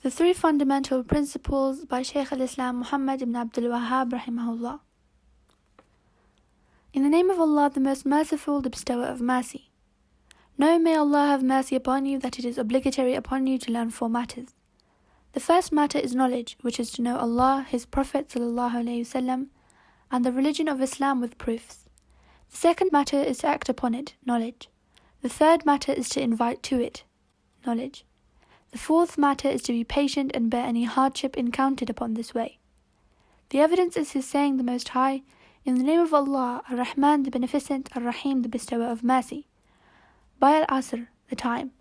The Three Fundamental Principles by Shaykh al-Islam Muhammad Ibn Abdul Wahab Rahmه Allah. In the name of Allah, the most merciful, the bestower of mercy. Know, may Allah have mercy upon you, that it is obligatory upon you to learn four matters. The first matter is knowledge, which is to know Allah, His Prophet ﷺ, and the religion of Islam with proofs. The second matter is to act upon it, knowledge. The third matter is to invite to it, knowledge. The fourth matter is to be patient and bear any hardship encountered upon this way. The evidence is His saying, the Most High, in the name of Allah, Ar-Rahman, the Beneficent, Ar-Rahim, the Bestower of Mercy. By Al-Asr, the time.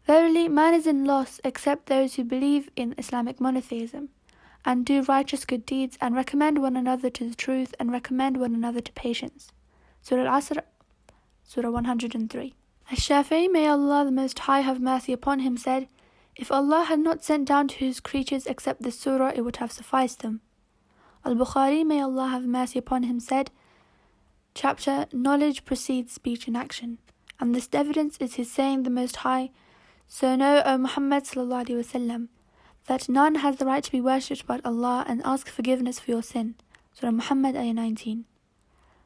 Verily, man is in loss except those who believe in Islamic monotheism, and do righteous good deeds, and recommend one another to the truth, and recommend one another to patience. Surah Al-Asr, Surah 103. Ash-Shafi'i, may Allah the Most High have mercy upon him, said, if Allah had not sent down to His creatures except this surah, it would have sufficed them. Al-Bukhari, may Allah have mercy upon him, said, chapter, knowledge precedes speech and action. And this evidence is His saying, the Most High, so know, O Muhammad ﷺ, that none has the right to be worshipped but Allah, and ask forgiveness for your sin. Surah Muhammad, ayah 19.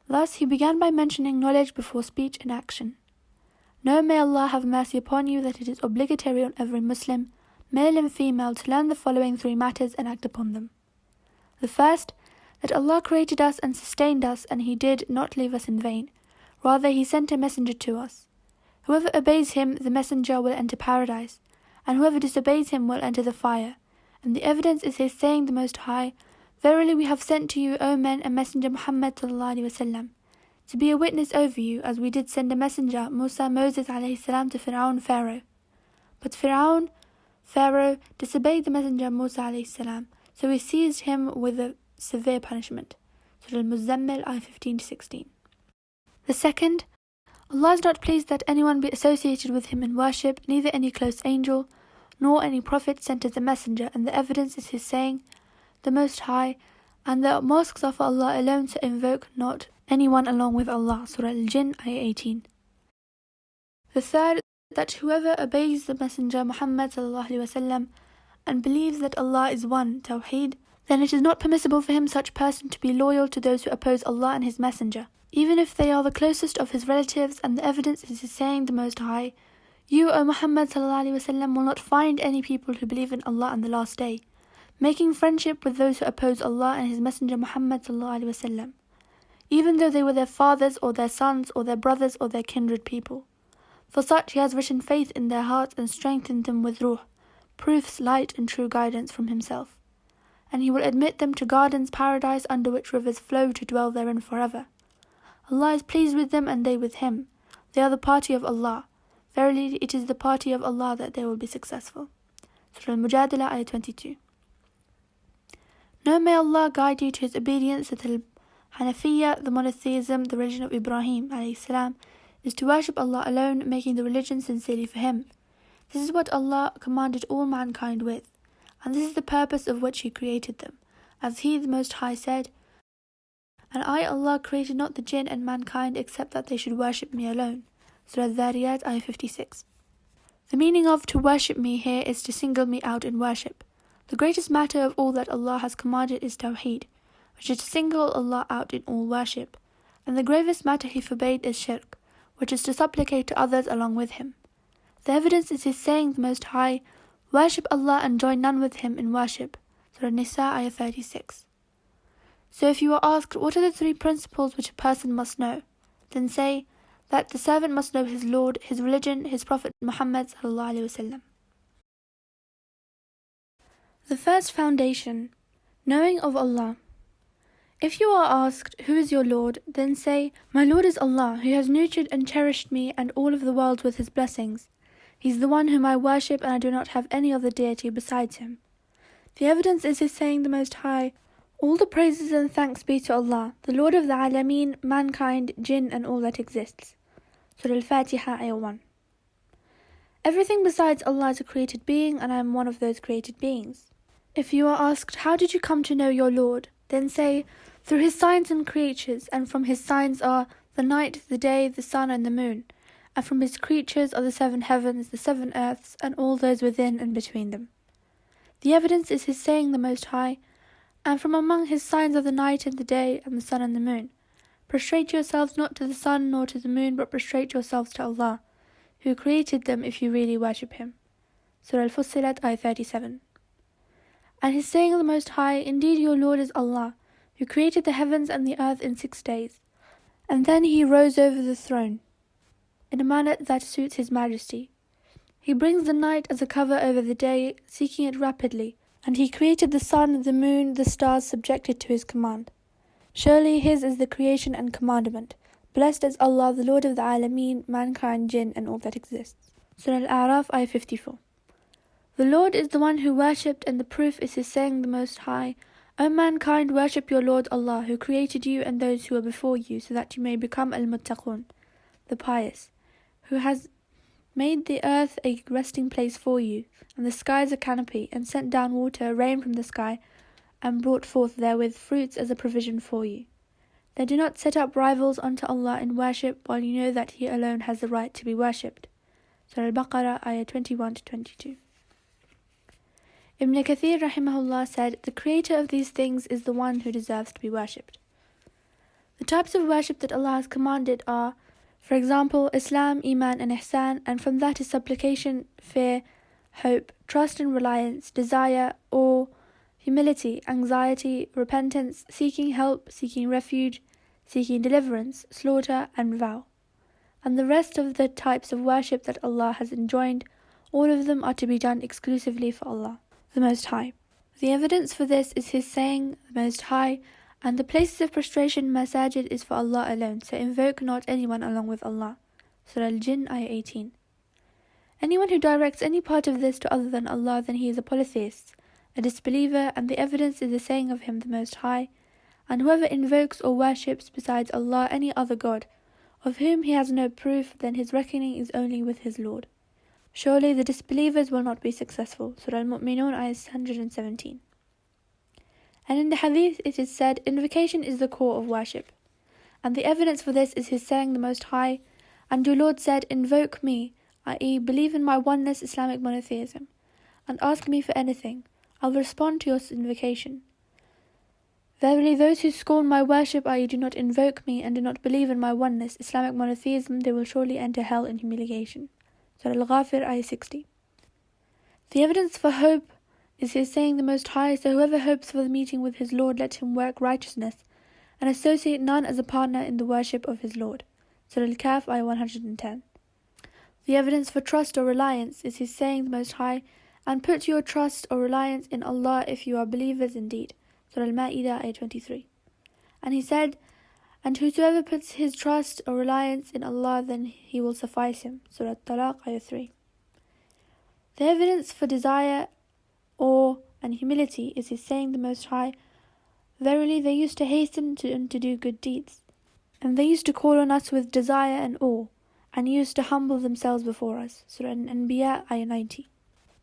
Thus, He began by mentioning knowledge before speech and action. Know, may Allah have mercy upon you, that it is obligatory on every Muslim, male and female, to learn the following three matters and act upon them. The first, that Allah created us and sustained us, and He did not leave us in vain. Rather, He sent a messenger to us. Whoever obeys Him, the messenger, will enter paradise, and whoever disobeys Him will enter the fire. And the evidence is His saying, the Most High, verily we have sent to you, O men, a messenger Muhammad ﷺ, to be a witness over you, as we did send a messenger, Moses ﷺ, to Fir'aun, Pharaoh. But Pharaoh, disobeyed the messenger Moses ﷺ, so we seized him with a severe punishment. Surah Al-Muzammil, ayah 15-16. The second, Allah is not pleased that anyone be associated with Him in worship, neither any close angel, nor any prophet sent as a messenger, and the evidence is His saying, the Most High, and the mosques are for Allah alone, so invoke not anyone along with Allah. Surah Al-Jinn, ayah 18. The third, that whoever obeys the messenger Muhammad ﷺ and believes that Allah is one, Tawheed, then it is not permissible for him, such person, to be loyal to those who oppose Allah and His messenger, even if they are the closest of his relatives, and the evidence is His saying, the Most High, you, O Muhammad ﷺ, will not find any people who believe in Allah and the Last Day, making friendship with those who oppose Allah and His messenger Muhammad ﷺ, even though they were their fathers or their sons or their brothers or their kindred people. For such He has written faith in their hearts and strengthened them with ruh, proofs, light and true guidance from Himself. And He will admit them to gardens, paradise, under which rivers flow, to dwell therein forever. Allah is pleased with them and they with Him. They are the party of Allah. Verily, it is the party of Allah that they will be successful. Surah Al-Mujadila, ayah 22. Know, may Allah guide you to His obedience, that Al-Hanafiyyah, the monotheism, the religion of Ibrahim ﷺ, is to worship Allah alone, making the religion sincerely for Him. This is what Allah commanded all mankind with, and this is the purpose of which He created them. As He, the Most High, said, and I, Allah, created not the jinn and mankind except that they should worship Me alone. Surah Al-Dhariyat, ayah 56. The meaning of to worship Me here is to single Me out in worship. The greatest matter of all that Allah has commanded is Tawheed, which is to single Allah out in all worship. And the gravest matter He forbade is shirk, which is to supplicate to others along with Him. The evidence is His saying, the Most High, worship Allah and join none with Him in worship. Surah Nisa, ayah 36. So if you are asked, what are the three principles which a person must know? Then say that the servant must know his Lord, his religion, his Prophet Muhammad ﷺ. The first foundation, knowing of Allah. If you are asked, who is your Lord? Then say, my Lord is Allah, who has nurtured and cherished me and all of the world with His blessings. He is the one whom I worship, and I do not have any other deity besides Him. The evidence is His saying, the Most High, all the praises and thanks be to Allah, the Lord of the Alameen, mankind, jinn, and all that exists. Surah Al-Fatiha, ayah 1. Everything besides Allah is a created being, and I am one of those created beings. If you are asked, how did you come to know your Lord? Then say, through His signs and creatures, and from His signs are the night, the day, the sun, and the moon, and from His creatures are the seven heavens, the seven earths, and all those within and between them. The evidence is his saying, the Most High, and from among his signs of the night and the day and the sun and the moon. Prostrate yourselves not to the sun nor to the moon, but prostrate yourselves to Allah, who created them, if you really worship him. Surah Al-Fussilat, Ayah 37. And his saying, the Most High, indeed your Lord is Allah, who created the heavens and the earth in 6 days. And then he rose over the throne, in a manner that suits his majesty. He brings the night as a cover over the day, seeking it rapidly, and he created the sun, the moon, the stars subjected to his command. Surely his is the creation and commandment. Blessed is Allah, the Lord of the Alameen, mankind, jinn, and all that exists. Surah Al-A'raf, Ayah 54. The Lord is the one who worshipped, and the proof is his saying, the Most High, O mankind, worship your Lord Allah, who created you and those who are before you, so that you may become al-muttaqun, the pious, who has made the earth a resting place for you, and the skies a canopy, and sent down water, rain from the sky, and brought forth therewith fruits as a provision for you. Then do not set up rivals unto Allah in worship, while you know that He alone has the right to be worshipped. Surah Al-Baqarah, Ayah 21-22. Ibn Kathir Rahimah Allah said, the creator of these things is the one who deserves to be worshipped. The types of worship that Allah has commanded are, for example, Islam, Iman and Ihsan, and from that is supplication, fear, hope, trust and reliance, desire, awe, humility, anxiety, repentance, seeking help, seeking refuge, seeking deliverance, slaughter and vow. And the rest of the types of worship that Allah has enjoined, all of them are to be done exclusively for Allah, the Most High. The evidence for this is his saying, the Most High, and the places of prostration, masajid, is for Allah alone, so invoke not anyone along with Allah. Surah Al-Jinn, Ayah 18. Anyone who directs any part of this to other than Allah, then he is a polytheist, a disbeliever, and the evidence is the saying of him, the Most High. And whoever invokes or worships besides Allah any other God, of whom he has no proof, then his reckoning is only with his Lord. Surely the disbelievers will not be successful. Surah Al-Mu'minun, Ayah 117. And in the hadith it is said, invocation is the core of worship. And the evidence for this is his saying, the Most High, and your Lord said, invoke me, i.e. believe in my oneness, Islamic monotheism, and ask me for anything. I'll respond to your invocation. Verily those who scorn my worship, i.e. do not invoke me, and do not believe in my oneness, Islamic monotheism, they will surely enter hell in humiliation. Surah Al-Ghafir, Ayah 60. The evidence for hope is his saying, the Most High, so whoever hopes for the meeting with his Lord, let him work righteousness, and associate none as a partner in the worship of his Lord. Surah Al-Kahf, Ayah 110. The evidence for trust or reliance is his saying, the Most High, and put your trust or reliance in Allah if you are believers indeed. Surah Al-Ma'idah, Ayah 23. And he said, and whosoever puts his trust or reliance in Allah, then he will suffice him. Surah At-Talaq, Ayah 3. The evidence for desire, awe, and humility is his saying, the Most High, verily they used to hasten to do good deeds, and they used to call on us with desire and awe, and used to humble themselves before us. Surah An-Anbiya, Ayah 90.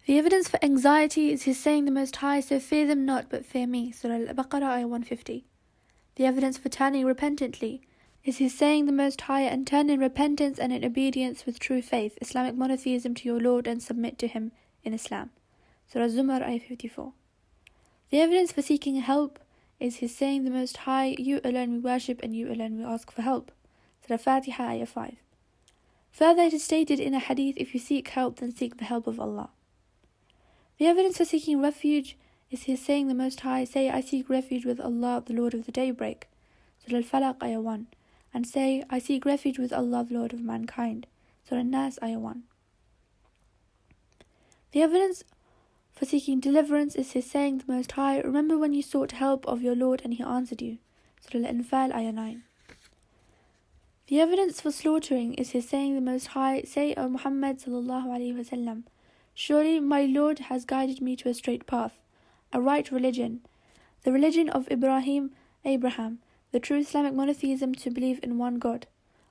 The evidence for anxiety is his saying, the Most High, so fear them not, but fear me. Surah Al-Baqarah, Ayah 150. The evidence for turning repentantly is his saying, the Most High, and turn in repentance and in obedience with true faith, Islamic monotheism, to your Lord, and submit to him in Islam. Surah Zumar, Ayah 54. The evidence for seeking help is his saying, the Most High, you alone we worship, and you alone we ask for help. Surah Fatiha, Ayah 5. Further, it is stated in a hadith, if you seek help, then seek the help of Allah. The evidence for seeking refuge is his saying, the Most High, say, I seek refuge with Allah, the Lord of the daybreak. Surah Al-Falaq, Ayah 1. And say, I seek refuge with Allah, the Lord of mankind. Surah An-Nas, Ayah 1. The evidence for seeking deliverance is his saying, the Most High, remember when you sought help of your Lord and he answered you. Surah Al-Anfal, Ayah 9. The evidence for slaughtering is his saying, the Most High, say, O Muhammad sallallahu alaihi wasallam, surely my Lord has guided me to a straight path, a right religion, the religion of Abraham, the true Islamic monotheism, to believe in one God,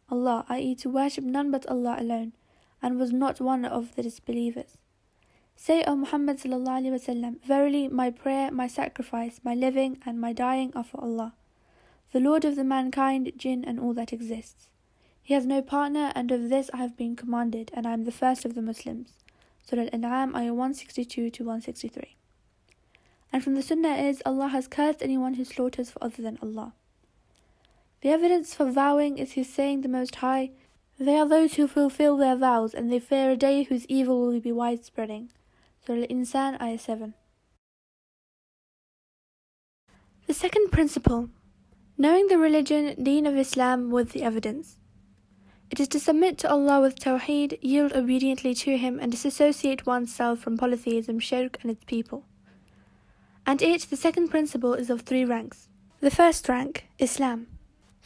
Allah, i.e. to worship none but Allah alone, and was not one of the disbelievers. Say, O Muhammad sallallahu alaihi wasallam, verily my prayer, my sacrifice, my living and my dying are for Allah, the Lord of the mankind, jinn and all that exists. He has no partner, and of this I have been commanded, and I am the first of the Muslims. Surah Al-An'am, Ayah 162-163. and from the Sunnah is Allah has cursed anyone who slaughters for other than Allah. The evidence for vowing is his saying the Most High, they are those who fulfill their vows and they fear a day whose evil will be widespreading. Surah Al-Insan, Ayah 7. The second principle, knowing the religion, deen of Islam with the evidence. It is to submit to Allah with Tawheed, yield obediently to Him, and disassociate oneself from polytheism, shirk, and its people. And the second principle, is of 3 ranks. The first rank, Islam.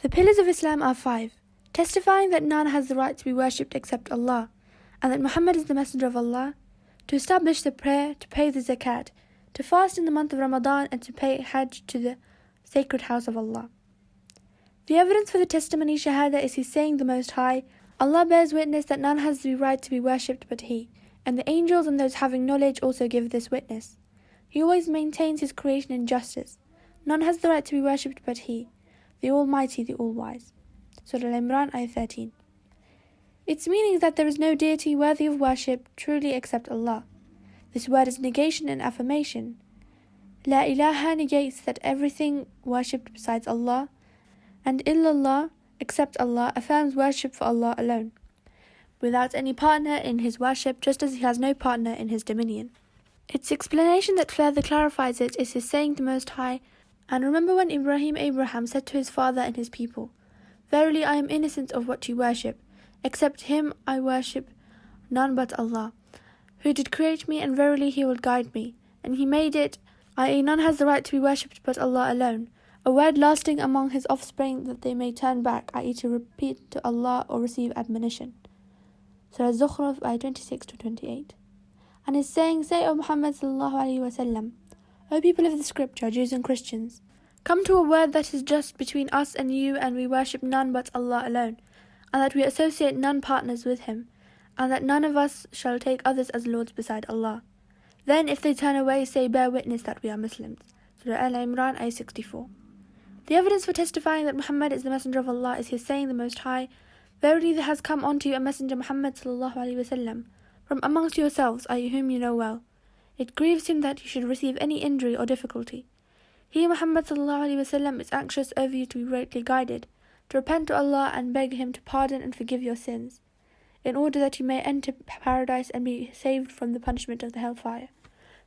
The pillars of Islam are 5, testifying that none has the right to be worshipped except Allah, and that Muhammad is the messenger of Allah, to establish the prayer, to pay the zakat, to fast in the month of Ramadan, and to pay Hajj to the sacred house of Allah. The evidence for the testimony Shahada is his saying the Most High, Allah bears witness that none has the right to be worshipped but He, and the angels and those having knowledge also give this witness. He always maintains His creation in justice. None has the right to be worshipped but He, the Almighty, the All-Wise. Surah Al-Imran, Ayah 13. Its meaning is that there is no deity worthy of worship truly except Allah. This word is negation and affirmation. La ilaha negates that everything worshipped besides Allah, and illallah, except Allah, affirms worship for Allah alone, without any partner in His worship, just as He has no partner in His dominion. Its explanation that further clarifies it is His saying the Most High, and remember when Abraham said to his father and his people, Verily I am innocent of what you worship, except Him I worship none but Allah, who did create me, and verily He will guide me, and He made it, i.e. none has the right to be worshipped but Allah alone, a word lasting among His offspring that they may turn back, i.e. to repeat to Allah or receive admonition. Surah Zukhruf, ayah 26-28. And His saying, Say, O Muhammad sallallahu alaihi wasallam, O people of the scripture, Jews and Christians, come to a word that is just between us and you, and we worship none but Allah alone, and that we associate none partners with Him, and that none of us shall take others as lords beside Allah. Then if they turn away, say, Bear witness that we are Muslims. Surah Al-Imran, ayah 64. The evidence for testifying that Muhammad is the messenger of Allah is his saying the Most High, Verily there has come unto you a messenger Muhammad sallallahu alaihi wasallam, from amongst yourselves, i.e. whom you know well. It grieves him that you should receive any injury or difficulty. He, Muhammad sallallahu alaihi wasallam, is anxious over you to be rightly guided, to repent to Allah and beg Him to pardon and forgive your sins, in order that you may enter paradise and be saved from the punishment of the hellfire.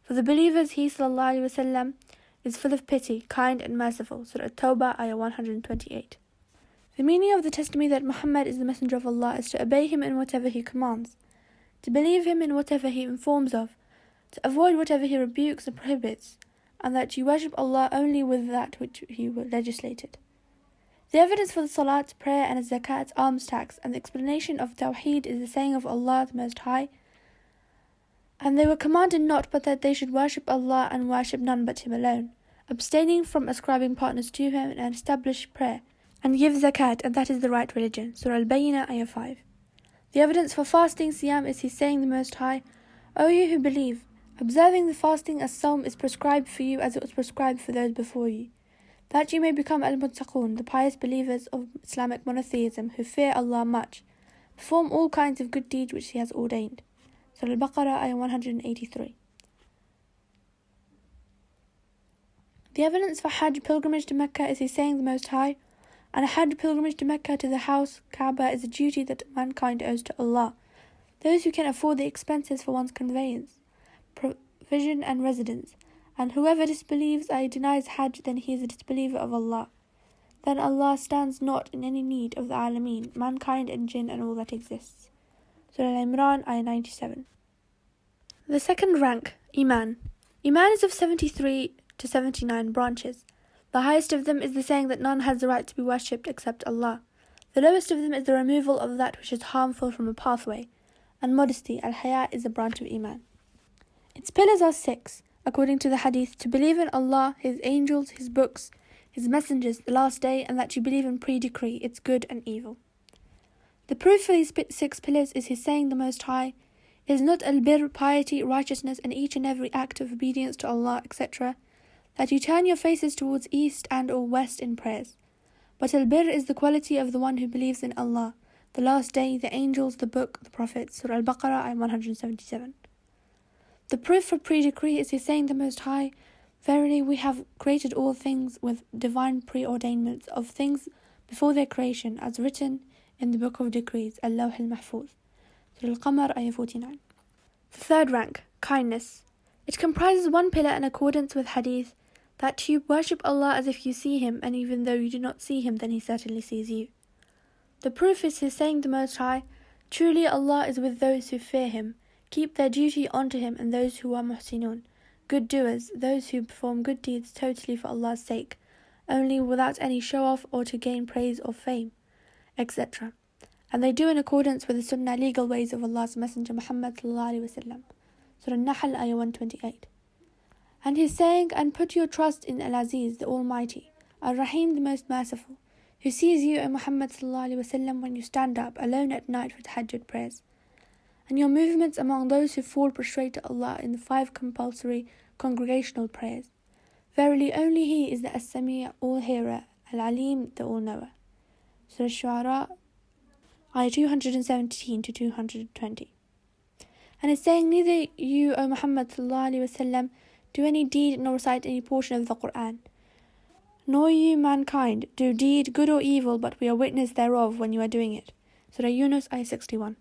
For the believers, He sallallahu alaihi wasallam is full of pity, kind and merciful. Surah At-Tawbah, ayah 128. The meaning of the testimony that Muhammad is the messenger of Allah is to obey Him in whatever He commands, to believe Him in whatever He informs of, to avoid whatever He rebukes and prohibits, and that you worship Allah only with that which He legislated. The evidence for the salat, prayer, and zakat, alms tax, and the explanation of Tawheed is the saying of Allah the Most High, and they were commanded not but that they should worship Allah and worship none but Him alone, abstaining from ascribing partners to Him, and establish prayer, and give zakat, and that is the right religion. Surah Al-Bayyinah, ayah 5. The evidence for fasting, siyam, is His saying the Most High, O you who believe, observing the fasting as Sawm is prescribed for you as it was prescribed for those before you, that you may become al-muttaqun, the pious believers of Islamic monotheism who fear Allah much, perform all kinds of good deeds which He has ordained. Surah Al-Baqarah, ayah 183. The evidence for Hajj pilgrimage to Mecca is His saying the Most High, and a Hajj pilgrimage to Mecca to the house, Kaaba, is a duty that mankind owes to Allah, those who can afford the expenses for one's conveyance, provision and residence, and whoever disbelieves, i.e. denies Hajj, then he is a disbeliever of Allah. Then Allah stands not in any need of the Alameen, mankind and jinn and all that exists. Surah Al-Imran, ayah 97. The second rank, Iman. Iman is of 73 to 79 branches. The highest of them is the saying that none has the right to be worshipped except Allah. The lowest of them is the removal of that which is harmful from a pathway, and modesty, al-haya, is a branch of Iman. Its pillars are 6, according to the hadith, to believe in Allah, His angels, His books, His messengers, the last day, and that you believe in pre-decree, its good and evil. The proof for these 6 pillars is His saying the Most High, Is not al-birr, piety, righteousness, and each and every act of obedience to Allah, etc., that you turn your faces towards east and or west in prayers. But al-birr is the quality of the one who believes in Allah, the last day, the angels, the book, the prophets. Surah Al-Baqarah, ayah 177. The proof for pre-decree is His saying the Most High, Verily, we have created all things with divine preordainments of things before their creation, as written in the Book of Decrees, Al-Lawh al-Mahfuz. Surah Al-Qamar, Ayah 49. The third rank, kindness. It comprises one pillar in accordance with Hadith, that you worship Allah as if you see Him, and even though you do not see Him, then He certainly sees you. The proof is His saying the Most High, truly Allah is with those who fear Him, keep their duty onto Him, and those who are muhsinun, good doers, those who perform good deeds totally for Allah's sake, only without any show-off or to gain praise or fame, etc. And they do in accordance with the Sunnah legal ways of Allah's Messenger Muhammad sallallahu alaihi wasallam. Surah Nahl, Ayah 128. And His saying, and put your trust in Al-Aziz, the Almighty, Ar-Rahim, the Most Merciful, who sees you, O Muhammad sallallahu alaihi wasallam, when you stand up alone at night for tahajjud prayers, and your movements among those who fall prostrate to Allah in the 5 compulsory congregational prayers. Verily, only He is the As-Sami', all-hearer, Al-Alim, the all-knower. Surah Shu'ara, Ayah 217 to 220. And it's saying, neither you, O Muhammad sallallahu alaihi wasallam, do any deed nor recite any portion of the Quran, nor you mankind do deed good or evil, but we are witness thereof when you are doing it. Surah Yunus, Ayah 61.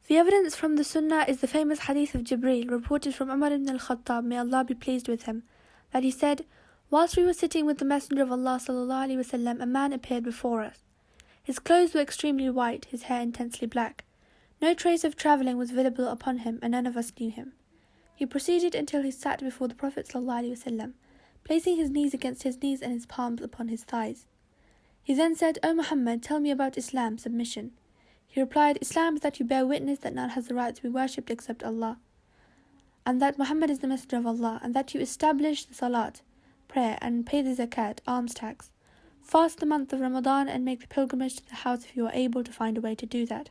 The evidence from the Sunnah is the famous hadith of Jibreel, reported from Umar ibn al-Khattab, may Allah be pleased with him, that he said, whilst we were sitting with the Messenger of Allah sallallahu alaihi wasallam, a man appeared before us. His clothes were extremely white, his hair intensely black. No trace of travelling was visible upon him, and none of us knew him. He proceeded until he sat before the Prophet ﷺ, placing his knees against his knees and his palms upon his thighs. He then said, O Muhammad, tell me about Islam, submission. He replied, Islam is that you bear witness that none has the right to be worshipped except Allah, and that Muhammad is the Messenger of Allah, and that you establish the Salat, prayer, and pay the Zakat, alms tax, fast the month of Ramadan, and make the pilgrimage to the house if you are able to find a way to do that.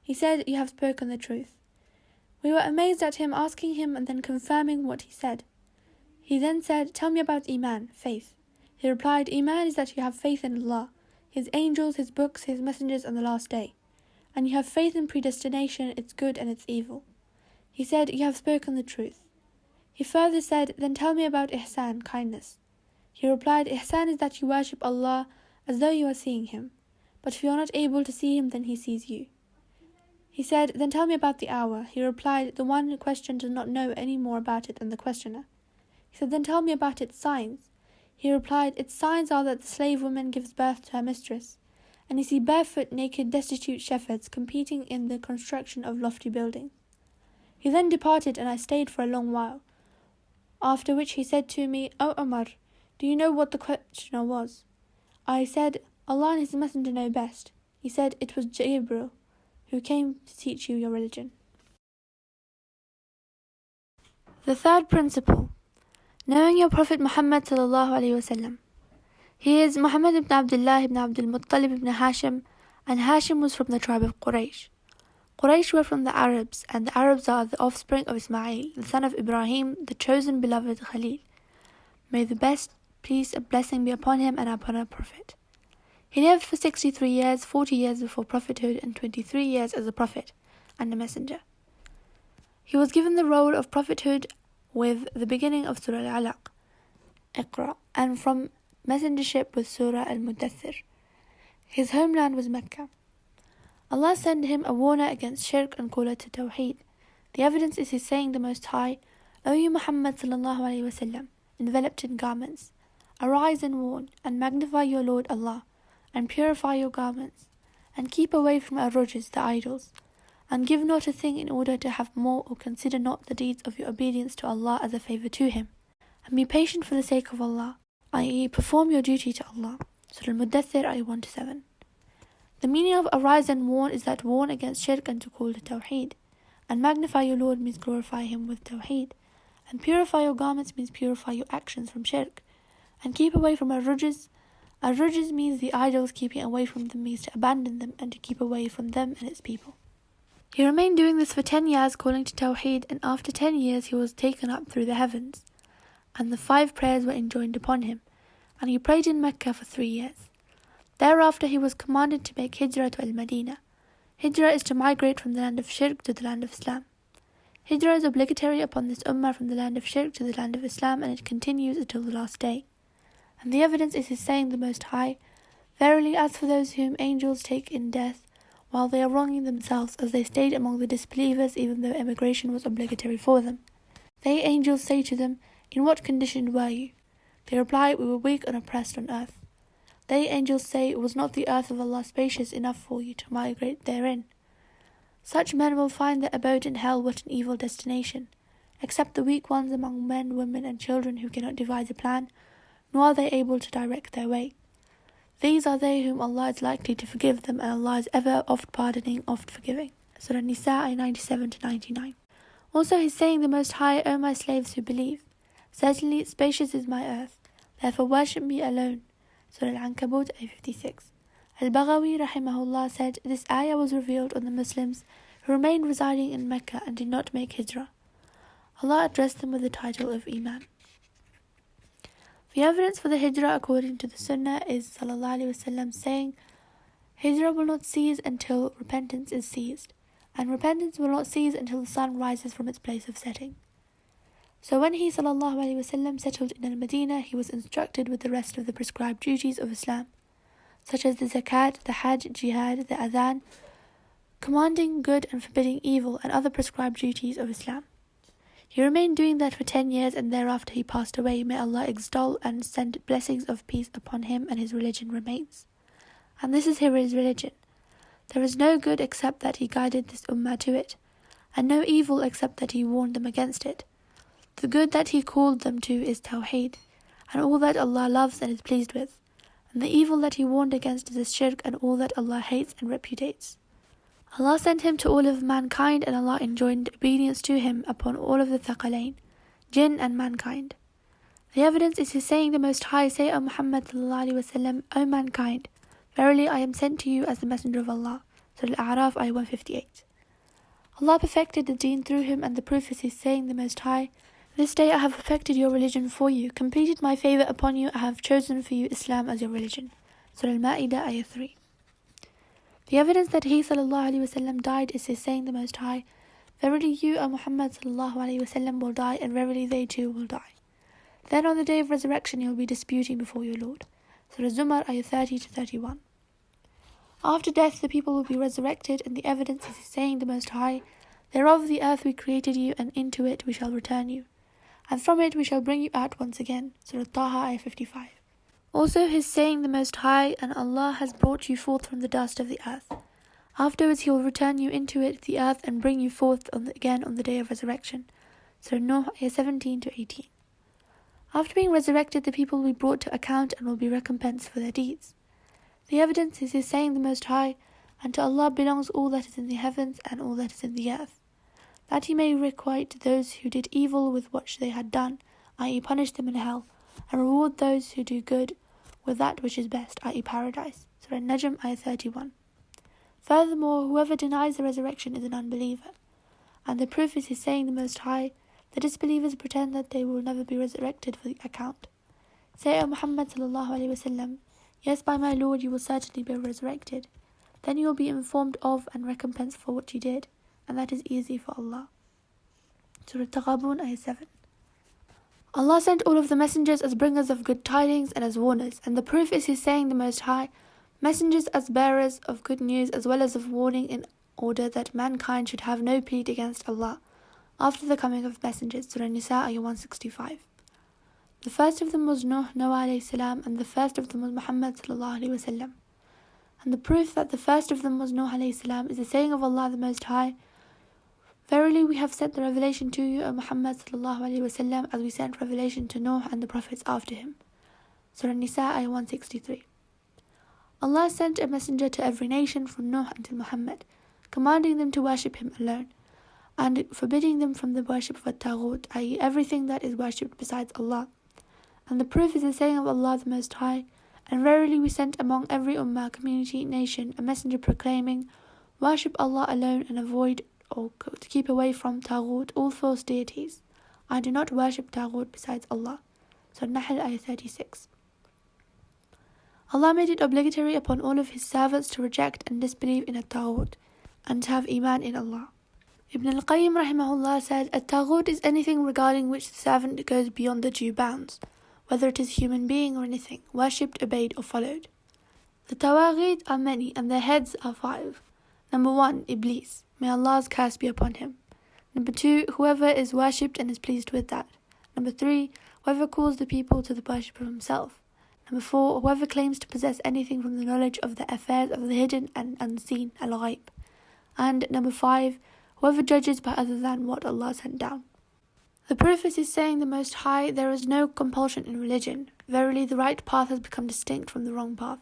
He said, you have spoken the truth. We were amazed at him, asking him and then confirming what he said. He then said, tell me about Iman, faith. He replied, Iman is that you have faith in Allah, His angels, His books, His messengers, and the last day. And you have faith in predestination, its good and its evil. He said, you have spoken the truth. He further said, then tell me about Ihsan, kindness. He replied, Ihsan is that you worship Allah as though you are seeing Him, but if you are not able to see Him, then He sees you. He said, then tell me about the hour. He replied, the one in question does not know any more about it than the questioner. He said, then tell me about its signs. He replied, its signs are that the slave woman gives birth to her mistress, and you see barefoot, naked, destitute shepherds competing in the construction of lofty buildings. He then departed, and I stayed for a long while, after which he said to me, O Umar, do you know what the questioner was? I said, Allah and His Messenger know best. He said, it was Jibreel, who came to teach you your religion. The third principle, knowing your Prophet Muhammad sallallahu alaihi wasallam. He is Muhammad ibn Abdullah ibn Abdul Muttalib ibn Hashim, and Hashim was from the tribe of Quraysh. Quraysh were from the Arabs, and the Arabs are the offspring of Ismail, the son of Ibrahim, the chosen beloved Khalil. May the best peace and blessing be upon him and upon our Prophet. He lived for 63 years, 40 years before prophethood, and 23 years as a prophet and a messenger. He was given the role of prophethood with the beginning of Surah Al-Alaq, Iqra, and from messengership with Surah Al-Mudaththir. His homeland was Mecca. Allah sent him a warner against shirk and caller to Tawheed. The evidence is His saying the Most High, O you Muhammad sallallahu alaihi wasallam, enveloped in garments, arise and warn, and magnify your Lord Allah, and purify your garments, and keep away from arrojis, the idols, and give not a thing in order to have more, or consider not the deeds of your obedience to Allah as a favour to Him, and be patient for the sake of Allah, i.e. perform your duty to Allah. Surah Al-Mudaththir, Ayah 1-7. The meaning of arise and warn is that warn against shirk and to call to Tawheed, and magnify your Lord means glorify Him with Tawheed, and purify your garments means purify your actions from shirk, and keep away from arrojis. Arrojis means the idols, keeping away from them means to abandon them and to keep away from them and its people. He remained doing this for 10 years, calling to Tawheed, and after 10 years he was taken up through the heavens, and the 5 prayers were enjoined upon him, and he prayed in Mecca for 3 years. Thereafter he was commanded to make hijrah to Al-Madinah. Hijrah is to migrate from the land of shirk to the land of Islam. Hijrah is obligatory upon this ummah from the land of Shirk to the land of Islam, and it continues until the last day. And the evidence is his saying, the Most High, Verily, as for those whom angels take in death, while they are wronging themselves, as they stayed among the disbelievers, even though emigration was obligatory for them. They angels say to them, In what condition were you? They reply, We were weak and oppressed on earth. They angels say, Was not the earth of Allah spacious enough for you to migrate therein? Such men will find their abode in hell what an evil destination, except the weak ones among men, women, and children who cannot devise a plan, nor are they able to direct their way. These are they whom Allah is likely to forgive them, and Allah is ever oft pardoning, oft forgiving. Surah Nisa, ayah 97-99. Also his saying, the Most High, O my slaves who believe, certainly spacious is my earth, therefore worship me alone. Surah Al-Ankabut, ayah 56. Al-Baghawi Rahmه Allah said, This ayah was revealed on the Muslims who remained residing in Mecca and did not make hijrah. Allah addressed them with the title of Iman. The evidence for the hijrah according to the Sunnah is Sallallahu Alaihi Wasallam saying, Hijrah will not cease until repentance is seized, and repentance will not cease until the sun rises from its place of setting. So when he Sallallahu Alaihi Wasallam settled in Al-Madinah, he was instructed with the rest of the prescribed duties of Islam, such as the zakat, the hajj, jihad, the adhan, commanding good and forbidding evil, and other prescribed duties of Islam. He remained doing that for 10 years, and thereafter he passed away. May Allah extol and send blessings of peace upon him, and his religion remains. And this is his religion. There is no good except that he guided this ummah to it, and no evil except that he warned them against it. The good that he called them to is Tawheed, and all that Allah loves and is pleased with. And the evil that he warned against is shirk, and all that Allah hates and repudiates. Allah sent him to all of mankind, and Allah enjoined obedience to him upon all of the Thaqalain, jinn and mankind. The evidence is his saying, the Most High, Say, O Muhammad sallallahu alaihi wasallam, O mankind, verily I am sent to you as the messenger of Allah. Surah Al-A'raf, ayah 158. Allah perfected the deen through him, and the proof is his saying, the Most High, This day I have perfected your religion for you, completed my favor upon you, I have chosen for you Islam as your religion. Surah Al-Ma'idah, ayah 3. The evidence that he sallallahu alaihi wasallam died is his saying, the Most High, Verily you, O Muhammad sallallahu alaihi wasallam, will die, and verily they too will die. Then on the day of resurrection you will be disputing before your Lord. Surah Zumar, ayah 30-31. After death the people will be resurrected, and the evidence is his saying, the Most High, Thereof the earth we created you, and into it we shall return you, and from it we shall bring you out once again. Surah Taha, ayah 55. Also his saying, the Most High, and Allah has brought you forth from the dust of the earth. Afterwards he will return you into it, the earth, and bring you forth again on the day of resurrection. Surah Nuh, ayah 17-18. After being resurrected, the people will be brought to account and will be recompensed for their deeds. The evidence is his saying, the Most High, and to Allah belongs all that is in the heavens and all that is in the earth, that he may requite those who did evil with what they had done, i.e. punish them in hell, and reward those who do good with that which is best, i.e. paradise. Surah Najm, ayah 31. Furthermore, whoever denies the resurrection is an unbeliever. And the proof is his saying, the Most High, the disbelievers pretend that they will never be resurrected for the account. Say, O Muhammad sallallahu alaihi wasallam, Yes, by my Lord, you will certainly be resurrected. Then you will be informed of and recompensed for what you did, and that is easy for Allah. Surah Taghabun, ayah 7. Allah sent all of the messengers as bringers of good tidings and as warners, and the proof is his saying, the Most High, messengers as bearers of good news as well as of warning, in order that mankind should have no plead against Allah after the coming of messengers. Surah Nisa, ayah 165. The first of them was Noah alayhi salam, and the first of them was Muhammad sallallahu alaihi wasallam. And the proof that the first of them was Noah alayhi salam is the saying of Allah the Most High, Verily we have sent the revelation to you, O Muhammad sallallahu alaihi wasallam, as we sent revelation to Noah and the prophets after him. Surah Nisa, ayah 163. Allah sent a messenger to every nation from Noah until Muhammad, commanding them to worship him alone, and forbidding them from the worship of at-taghut, i.e. everything that is worshipped besides Allah. And the proof is the saying of Allah the Most High, And verily we sent among every ummah, community, nation, a messenger proclaiming, Worship Allah alone and avoid or to keep away from taghut, all false deities. I do not worship taghut besides Allah. Surah Nahl, ayah 36. Allah made it obligatory upon all of his servants to reject and disbelieve in a taghut, and to have iman in Allah. Ibn al-Qayyim رحمه الله said, "At-Taghut is anything regarding which the servant goes beyond the due bounds, whether it is human being or anything, worshipped, obeyed or followed." The Tawaghit are many and their heads are 5. Number 1, Iblis. May Allah's curse be upon him. Number 2, whoever is worshipped and is pleased with that. Number 3, whoever calls the people to the worship of himself. Number 4, whoever claims to possess anything from the knowledge of the affairs of the hidden and unseen, al-ghaib. And number 5, whoever judges by other than what Allah sent down. The Prophet is saying, the Most High, there is no compulsion in religion. Verily, the right path has become distinct from the wrong path.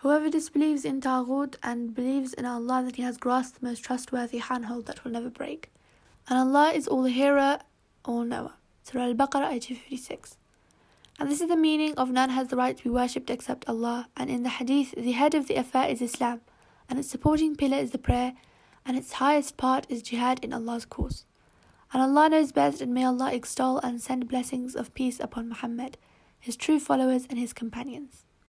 Whoever disbelieves in Taghut and believes in Allah, that he has grasped the most trustworthy handhold that will never break. And Allah is all-hearer, all-knower. Surah Al-Baqarah, ayah 56. And this is the meaning of none has the right to be worshipped except Allah. And in the hadith, the head of the affair is Islam, and its supporting pillar is the prayer, and its highest part is jihad in Allah's cause. And Allah knows best, and may Allah extol and send blessings of peace upon Muhammad, his true followers and his companions.